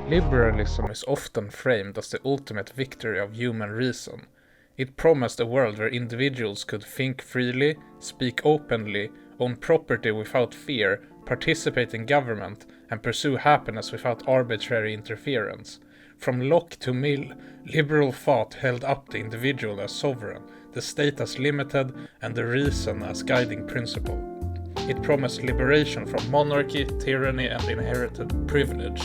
Liberalism is often framed as the ultimate victory of human reason. It promised a world where individuals could think freely, speak openly, own property without fear, participate in government, and pursue happiness without arbitrary interference. From Locke to Mill, liberal thought held up the individual as sovereign, the state as limited, and the reason as guiding principle. It promised liberation from monarchy, tyranny, and inherited privilege.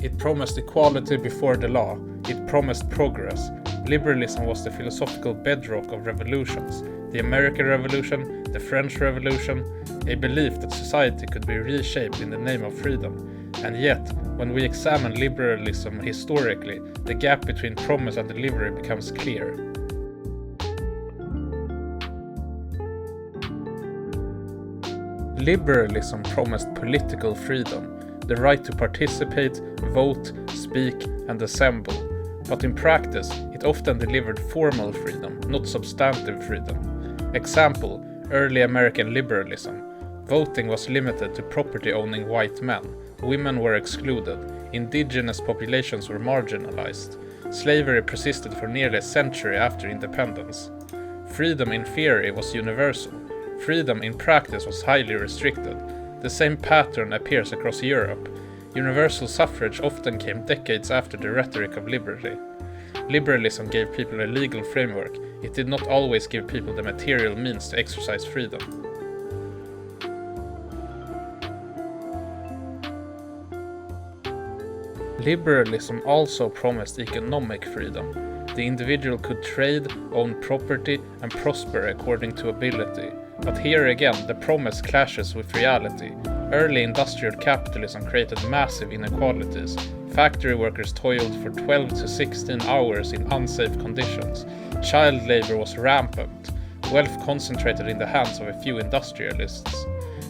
It promised equality before the law. It promised progress. Liberalism was the philosophical bedrock of revolutions. The American Revolution, the French Revolution, a belief that society could be reshaped in the name of freedom. And yet, when we examine liberalism historically, the gap between promise and delivery becomes clear. Liberalism promised political freedom, the right to participate, vote, speak, and assemble. But in practice, it often delivered formal freedom, not substantive freedom. Example, early American liberalism. Voting was limited to property-owning white men. Women were excluded. Indigenous populations were marginalized. Slavery persisted for nearly a century after independence. Freedom in theory was universal. Freedom in practice was highly restricted. The same pattern appears across Europe. Universal suffrage often came decades after the rhetoric of liberty. Liberalism gave people a legal framework. It did not always give people the material means to exercise freedom. Liberalism also promised economic freedom. The individual could trade, own property, and prosper according to ability. But here again, the promise clashes with reality. Early industrial capitalism created massive inequalities. Factory workers toiled for 12 to 16 hours in unsafe conditions. Child labor was rampant. Wealth concentrated in the hands of a few industrialists.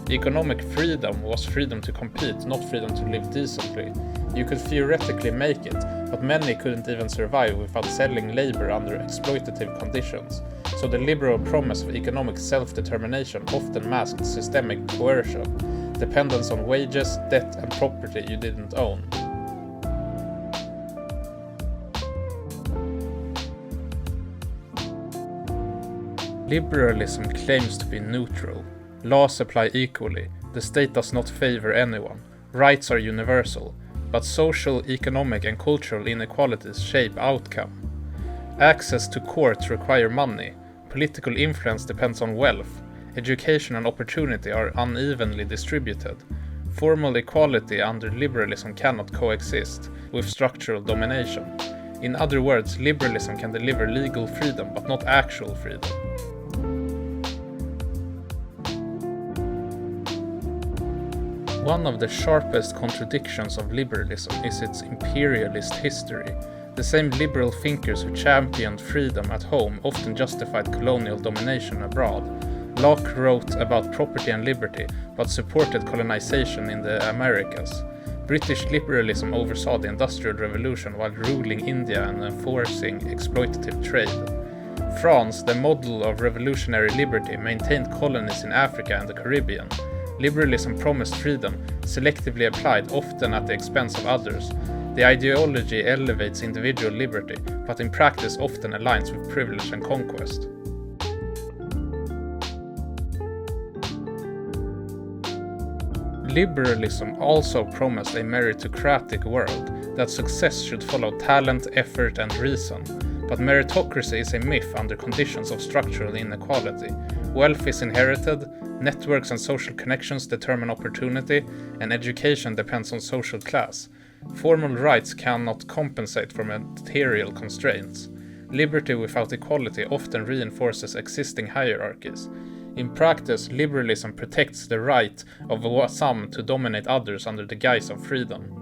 Economic freedom was freedom to compete, not freedom to live decently. You could theoretically make it, but many couldn't even survive without selling labor under exploitative conditions. So the liberal promise of economic self-determination often masked systemic coercion, dependence on wages, debt, and property you didn't own. Liberalism claims to be neutral. Laws apply equally. The state does not favor anyone. Rights are universal. But social, economic, and cultural inequalities shape outcome. Access to courts require money. Political influence depends on wealth. Education and opportunity are unevenly distributed. Formal equality under liberalism cannot coexist with structural domination. In other words, liberalism can deliver legal freedom but not actual freedom. One of the sharpest contradictions of liberalism is its imperialist history. The same liberal thinkers who championed freedom at home often justified colonial domination abroad. Locke wrote about property and liberty, but supported colonization in the Americas. British liberalism oversaw the Industrial Revolution while ruling India and enforcing exploitative trade. France, the model of revolutionary liberty, maintained colonies in Africa and the Caribbean. Liberalism promised freedom, selectively applied often at the expense of others. The ideology elevates individual liberty, but in practice often aligns with privilege and conquest. Liberalism also promised a meritocratic world, that success should follow talent, effort, and reason. But meritocracy is a myth under conditions of structural inequality. Wealth is inherited, networks and social connections determine opportunity, and education depends on social class. Formal rights cannot compensate for material constraints. Liberty without equality often reinforces existing hierarchies. In practice, liberalism protects the right of some to dominate others under the guise of freedom.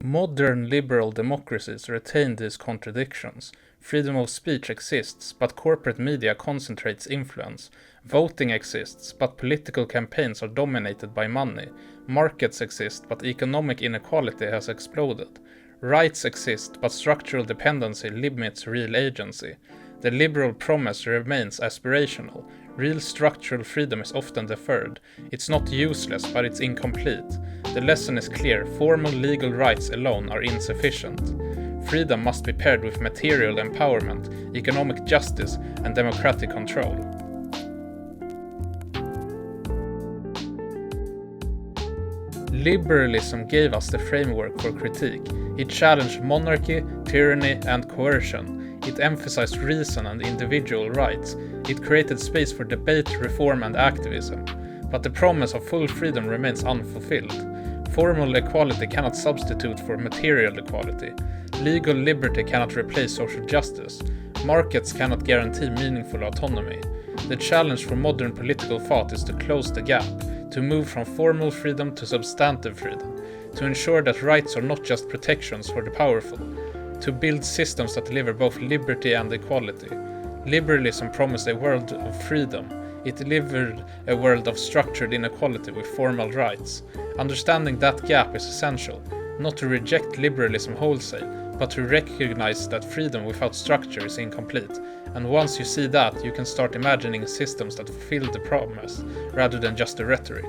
Modern liberal democracies retain these contradictions. Freedom of speech exists, but corporate media concentrates influence. Voting exists, but political campaigns are dominated by money. Markets exist, but economic inequality has exploded. Rights exist, but structural dependency limits real agency. The liberal promise remains aspirational. Real structural freedom is often deferred. It's not useless, but it's incomplete. The lesson is clear: formal legal rights alone are insufficient. Freedom must be paired with material empowerment, economic justice, and democratic control. Liberalism gave us the framework for critique. It challenged monarchy, tyranny, and coercion. It emphasized reason and individual rights. It created space for debate, reform, and activism. But the promise of full freedom remains unfulfilled. Formal equality cannot substitute for material equality. Legal liberty cannot replace social justice. Markets cannot guarantee meaningful autonomy. The challenge for modern political thought is to close the gap, to move from formal freedom to substantive freedom, to ensure that rights are not just protections for the powerful, to build systems that deliver both liberty and equality. Liberalism promised a world of freedom. It delivered a world of structured inequality with formal rights. Understanding that gap is essential, not to reject liberalism wholesale, but to recognize that freedom without structure is incomplete. And once you see that, you can start imagining systems that fulfill the promise, rather than just the rhetoric.